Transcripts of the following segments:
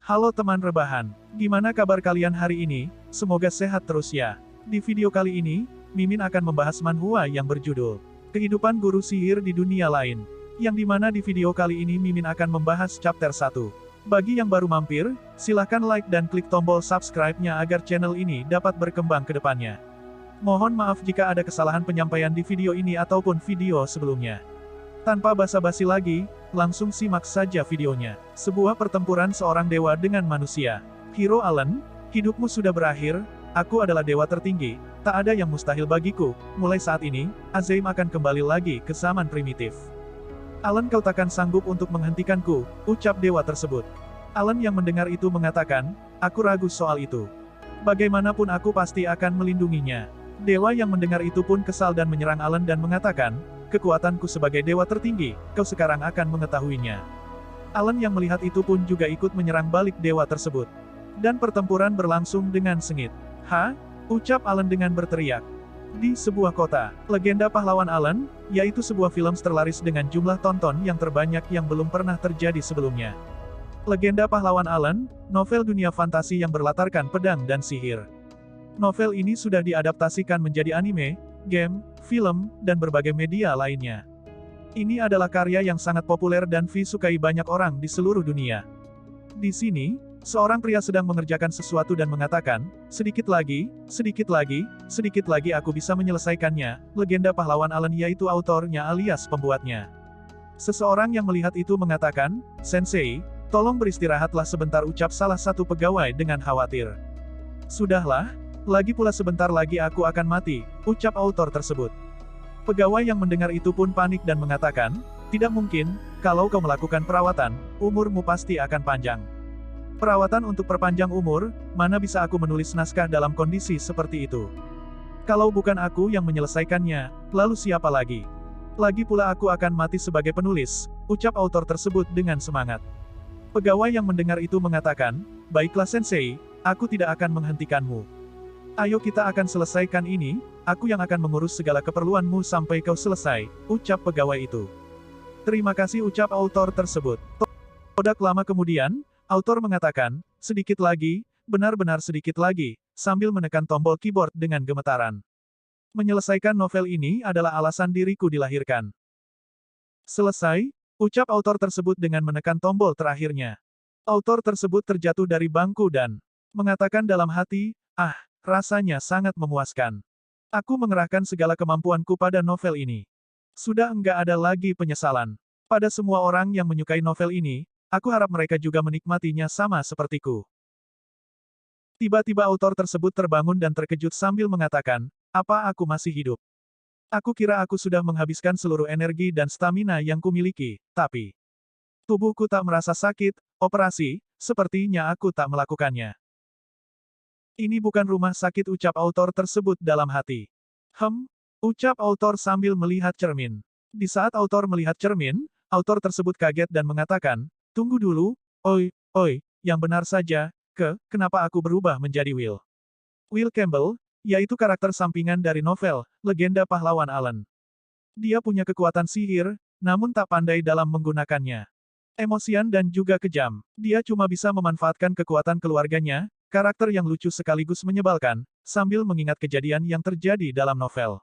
Halo teman rebahan, gimana kabar kalian hari ini? Semoga sehat terus ya. Di video kali ini, Mimin akan membahas manhwa yang berjudul Kehidupan Guru Sihir di Dunia Lain. Yang dimana di video kali ini Mimin akan membahas chapter 1. Bagi yang baru mampir, silahkan like dan klik tombol subscribe-nya agar channel ini dapat berkembang ke depannya. Mohon maaf jika ada kesalahan penyampaian di video ini ataupun video sebelumnya. Tanpa basa-basi lagi, langsung simak saja videonya. Sebuah pertempuran seorang dewa dengan manusia. Hero Allen, hidupmu sudah berakhir, aku adalah dewa tertinggi, tak ada yang mustahil bagiku, mulai saat ini, Azeim akan kembali lagi ke zaman primitif. Allen, kau takkan sanggup untuk menghentikanku, ucap dewa tersebut. Allen yang mendengar itu mengatakan, aku ragu soal itu. Bagaimanapun aku pasti akan melindunginya. Dewa yang mendengar itu pun kesal dan menyerang Allen dan mengatakan, kekuatanku sebagai dewa tertinggi, kau sekarang akan mengetahuinya. Allen yang melihat itu pun juga ikut menyerang balik dewa tersebut. Dan pertempuran berlangsung dengan sengit. "Ha?" ucap Allen dengan berteriak. Di sebuah kota, legenda pahlawan Allen, yaitu sebuah film terlaris dengan jumlah tonton yang terbanyak yang belum pernah terjadi sebelumnya. Legenda pahlawan Allen, novel dunia fantasi yang berlatarkan pedang dan sihir. Novel ini sudah diadaptasikan menjadi anime, game, film, dan berbagai media lainnya. Ini adalah karya yang sangat populer dan disukai banyak orang di seluruh dunia. Di sini, seorang pria sedang mengerjakan sesuatu dan mengatakan, sedikit lagi, sedikit lagi, sedikit lagi aku bisa menyelesaikannya. Legenda pahlawan Allen yaitu autornya alias pembuatnya. Seseorang yang melihat itu mengatakan, Sensei, tolong beristirahatlah sebentar, ucap salah satu pegawai dengan khawatir. Sudahlah, lagi pula sebentar lagi aku akan mati, ucap autor tersebut. Pegawai yang mendengar itu pun panik dan mengatakan, tidak mungkin, kalau kau melakukan perawatan, umurmu pasti akan panjang. Perawatan untuk perpanjang umur, mana bisa aku menulis naskah dalam kondisi seperti itu? Kalau bukan aku yang menyelesaikannya, lalu siapa lagi? Lagi pula aku akan mati sebagai penulis, ucap autor tersebut dengan semangat. Pegawai yang mendengar itu mengatakan, baiklah Sensei, aku tidak akan menghentikanmu. Ayo kita akan selesaikan ini, aku yang akan mengurus segala keperluanmu sampai kau selesai, ucap pegawai itu. Terima kasih, ucap autor tersebut. Tidak lama kemudian, autor mengatakan, sedikit lagi, benar-benar sedikit lagi, sambil menekan tombol keyboard dengan gemetaran. Menyelesaikan novel ini adalah alasan diriku dilahirkan. Selesai, ucap autor tersebut dengan menekan tombol terakhirnya. Autor tersebut terjatuh dari bangku dan mengatakan dalam hati, rasanya sangat memuaskan. Aku mengerahkan segala kemampuanku pada novel ini. Sudah enggak ada lagi penyesalan. Pada semua orang yang menyukai novel ini, aku harap mereka juga menikmatinya sama sepertiku. Tiba-tiba autor tersebut terbangun dan terkejut sambil mengatakan, apa aku masih hidup? Aku kira aku sudah menghabiskan seluruh energi dan stamina yang kumiliki, tapi tubuhku tak merasa sakit, operasi, sepertinya aku tak melakukannya. Ini bukan rumah sakit, ucap autor tersebut dalam hati. Ucap autor sambil melihat cermin. Di saat autor melihat cermin, autor tersebut kaget dan mengatakan, tunggu dulu, oi, yang benar saja, kenapa aku berubah menjadi Will? Will Campbell, yaitu karakter sampingan dari novel, Legenda Pahlawan Allen. Dia punya kekuatan sihir, namun tak pandai dalam menggunakannya. Emosian dan juga kejam, dia cuma bisa memanfaatkan kekuatan keluarganya, karakter yang lucu sekaligus menyebalkan, sambil mengingat kejadian yang terjadi dalam novel.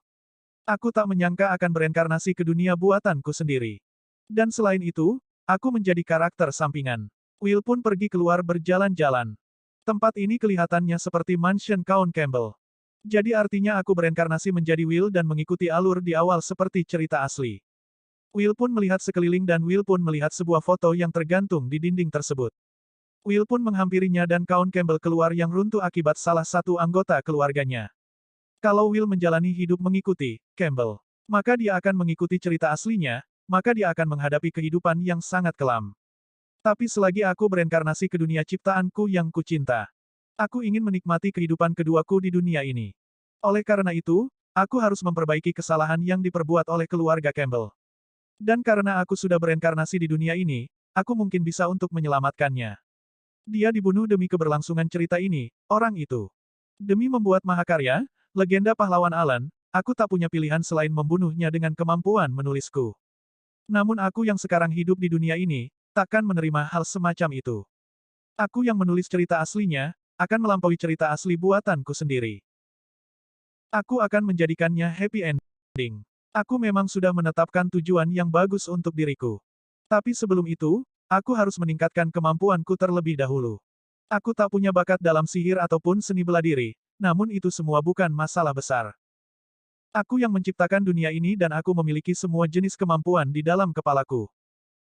Aku tak menyangka akan bereinkarnasi ke dunia buatanku sendiri. Dan selain itu, aku menjadi karakter sampingan. Will pun pergi keluar berjalan-jalan. Tempat ini kelihatannya seperti mansion Count Campbell. Jadi artinya aku bereinkarnasi menjadi Will dan mengikuti alur di awal seperti cerita asli. Will pun melihat sekeliling dan Will pun melihat sebuah foto yang tergantung di dinding tersebut. Will pun menghampirinya dan Count Campbell keluar yang runtuh akibat salah satu anggota keluarganya. Kalau Will menjalani hidup mengikuti Campbell, maka dia akan mengikuti cerita aslinya, maka dia akan menghadapi kehidupan yang sangat kelam. Tapi selagi aku bereinkarnasi ke dunia ciptaanku yang kucinta, aku ingin menikmati kehidupan keduaku di dunia ini. Oleh karena itu, aku harus memperbaiki kesalahan yang diperbuat oleh keluarga Campbell. Dan karena aku sudah bereinkarnasi di dunia ini, aku mungkin bisa untuk menyelamatkannya. Dia dibunuh demi keberlangsungan cerita ini, orang itu. Demi membuat mahakarya, legenda pahlawan Allen, aku tak punya pilihan selain membunuhnya dengan kemampuan menulisku. Namun aku yang sekarang hidup di dunia ini, takkan menerima hal semacam itu. Aku yang menulis cerita aslinya, akan melampaui cerita asli buatanku sendiri. Aku akan menjadikannya happy ending. Aku memang sudah menetapkan tujuan yang bagus untuk diriku. Tapi sebelum itu, aku harus meningkatkan kemampuanku terlebih dahulu. Aku tak punya bakat dalam sihir ataupun seni bela diri, namun itu semua bukan masalah besar. Aku yang menciptakan dunia ini dan aku memiliki semua jenis kemampuan di dalam kepalaku.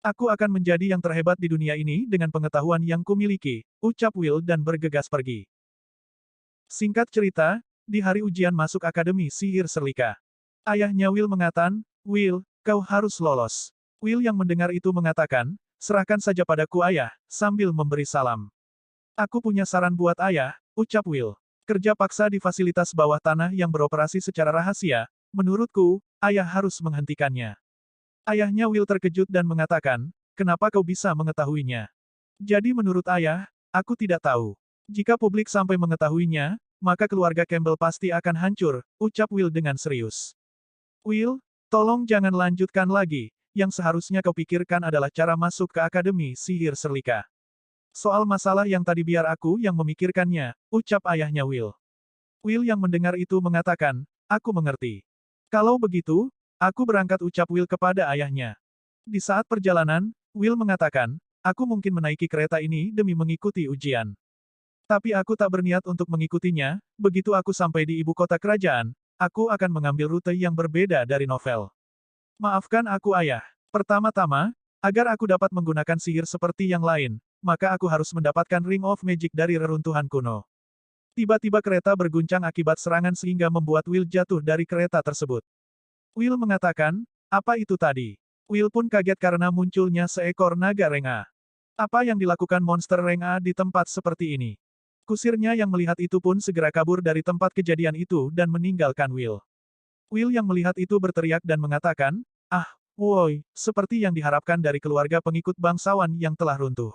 Aku akan menjadi yang terhebat di dunia ini dengan pengetahuan yang kumiliki, ucap Will dan bergegas pergi. Singkat cerita, di hari ujian masuk Akademi Sihir Serlika. Ayahnya Will mengatakan, Will, kau harus lolos. Will yang mendengar itu mengatakan, serahkan saja padaku ayah, sambil memberi salam. Aku punya saran buat ayah, ucap Will. Kerja paksa di fasilitas bawah tanah yang beroperasi secara rahasia, menurutku, ayah harus menghentikannya. Ayahnya Will terkejut dan mengatakan, kenapa kau bisa mengetahuinya? Jadi menurut ayah, aku tidak tahu. Jika publik sampai mengetahuinya, maka keluarga Campbell pasti akan hancur, ucap Will dengan serius. Will, tolong jangan lanjutkan lagi, yang seharusnya kau pikirkan adalah cara masuk ke Akademi Sihir Serlika. Soal masalah yang tadi biar aku yang memikirkannya, ucap ayahnya Will. Will yang mendengar itu mengatakan, aku mengerti. Kalau begitu, aku berangkat ucap Will kepada ayahnya. Di saat perjalanan, Will mengatakan, aku mungkin menaiki kereta ini demi mengikuti ujian. Tapi aku tak berniat untuk mengikutinya, begitu aku sampai di ibu kota kerajaan, aku akan mengambil rute yang berbeda dari novel. Maafkan aku ayah. Pertama-tama, agar aku dapat menggunakan sihir seperti yang lain, maka aku harus mendapatkan Ring of Magic dari reruntuhan kuno. Tiba-tiba kereta berguncang akibat serangan sehingga membuat Will jatuh dari kereta tersebut. Will mengatakan, apa itu tadi? Will pun kaget karena munculnya seekor naga Renga. Apa yang dilakukan monster Renga di tempat seperti ini? Kusirnya yang melihat itu pun segera kabur dari tempat kejadian itu dan meninggalkan Will. Will yang melihat itu berteriak dan mengatakan, ah, woi, seperti yang diharapkan dari keluarga pengikut bangsawan yang telah runtuh.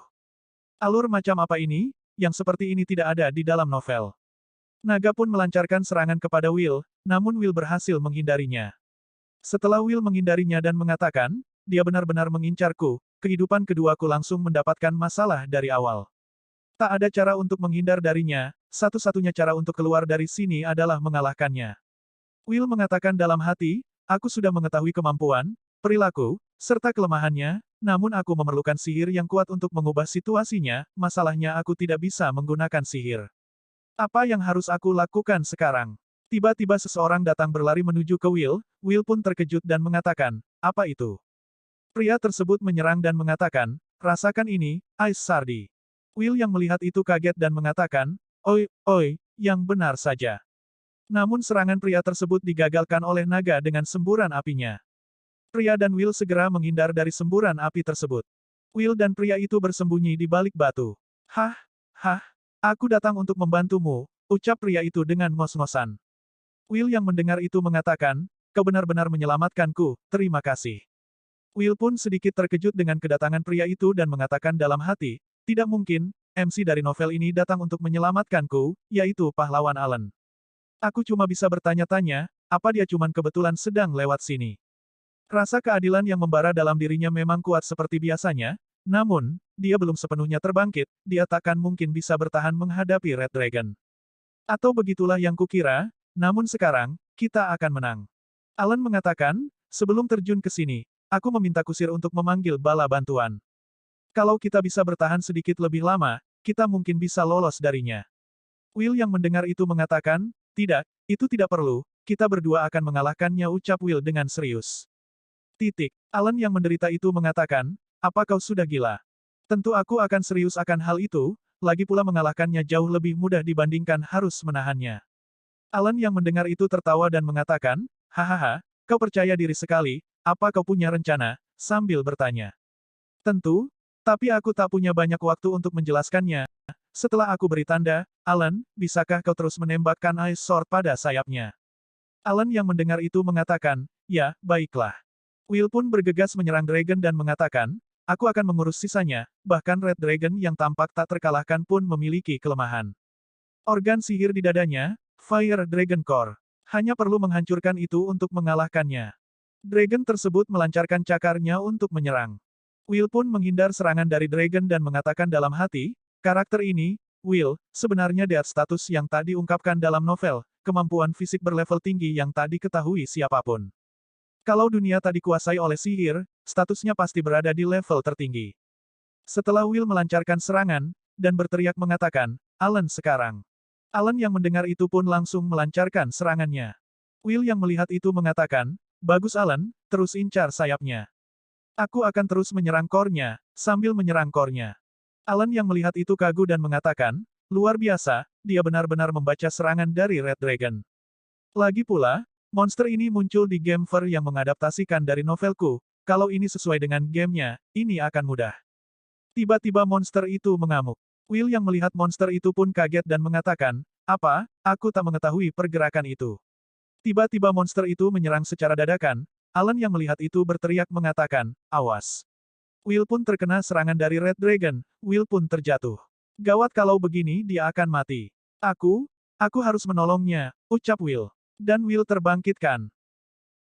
Alur macam apa ini, yang seperti ini tidak ada di dalam novel. Naga pun melancarkan serangan kepada Will, namun Will berhasil menghindarinya. Setelah Will menghindarinya dan mengatakan, dia benar-benar mengincarku, kehidupan keduaku langsung mendapatkan masalah dari awal. Tak ada cara untuk menghindar darinya, satu-satunya cara untuk keluar dari sini adalah mengalahkannya. Will mengatakan dalam hati, aku sudah mengetahui kemampuan, perilaku, serta kelemahannya, namun aku memerlukan sihir yang kuat untuk mengubah situasinya, masalahnya aku tidak bisa menggunakan sihir. Apa yang harus aku lakukan sekarang? Tiba-tiba seseorang datang berlari menuju ke Will, Will pun terkejut dan mengatakan, apa itu? Pria tersebut menyerang dan mengatakan, rasakan ini, Ice Sardi. Will yang melihat itu kaget dan mengatakan, oi, yang benar saja. Namun serangan pria tersebut digagalkan oleh naga dengan semburan apinya. Pria dan Will segera menghindar dari semburan api tersebut. Will dan pria itu bersembunyi di balik batu. Hah, aku datang untuk membantumu, ucap pria itu dengan ngos-ngosan. Will yang mendengar itu mengatakan, kau benar-benar menyelamatkanku, terima kasih. Will pun sedikit terkejut dengan kedatangan pria itu dan mengatakan dalam hati, tidak mungkin, MC dari novel ini datang untuk menyelamatkanku, yaitu pahlawan Alan. Aku cuma bisa bertanya-tanya, apa dia cuman kebetulan sedang lewat sini. Rasa keadilan yang membara dalam dirinya memang kuat seperti biasanya, namun, dia belum sepenuhnya terbangkit, dia takkan mungkin bisa bertahan menghadapi Red Dragon. Atau begitulah yang kukira, namun sekarang, kita akan menang. Alan mengatakan, sebelum terjun ke sini, aku meminta kusir untuk memanggil bala bantuan. Kalau kita bisa bertahan sedikit lebih lama, kita mungkin bisa lolos darinya. Will yang mendengar itu mengatakan, tidak, itu tidak perlu, kita berdua akan mengalahkannya ucap Will dengan serius. Alan yang menderita itu mengatakan, apa kau sudah gila? Tentu aku akan serius akan hal itu, lagi pula mengalahkannya jauh lebih mudah dibandingkan harus menahannya. Alan yang mendengar itu tertawa dan mengatakan, hahaha, kau percaya diri sekali, apa kau punya rencana, sambil bertanya. Tentu, tapi aku tak punya banyak waktu untuk menjelaskannya. Setelah aku beri tanda, Alan, bisakah kau terus menembakkan Ice Sword pada sayapnya? Alan yang mendengar itu mengatakan, ya, baiklah. Will pun bergegas menyerang Dragon dan mengatakan, aku akan mengurus sisanya, bahkan Red Dragon yang tampak tak terkalahkan pun memiliki kelemahan. Organ sihir di dadanya, Fire Dragon Core. Hanya perlu menghancurkan itu untuk mengalahkannya. Dragon tersebut melancarkan cakarnya untuk menyerang. Will pun menghindar serangan dari Dragon dan mengatakan dalam hati, Karakter ini, Will, sebenarnya death status yang tak diungkapkan dalam novel, kemampuan fisik berlevel tinggi yang tak diketahui siapapun. Kalau dunia tak dikuasai oleh sihir, statusnya pasti berada di level tertinggi. Setelah Will melancarkan serangan, dan berteriak mengatakan, Alan sekarang. Alan yang mendengar itu pun langsung melancarkan serangannya. Will yang melihat itu mengatakan, bagus Alan, terus incar sayapnya. Aku akan terus menyerang core-nya, sambil menyerang core-nya. Alan yang melihat itu kagum dan mengatakan, luar biasa, dia benar-benar membaca serangan dari Red Dragon. Lagi pula, monster ini muncul di game Ver yang mengadaptasikan dari novelku, kalau ini sesuai dengan gamenya, ini akan mudah. Tiba-tiba monster itu mengamuk. Will yang melihat monster itu pun kaget dan mengatakan, apa, aku tak mengetahui pergerakan itu. Tiba-tiba monster itu menyerang secara dadakan, Alan yang melihat itu berteriak mengatakan, awas. Will pun terkena serangan dari Red Dragon, Will pun terjatuh. Gawat kalau begini dia akan mati. Aku harus menolongnya, ucap Will. Dan Will terbangkitkan.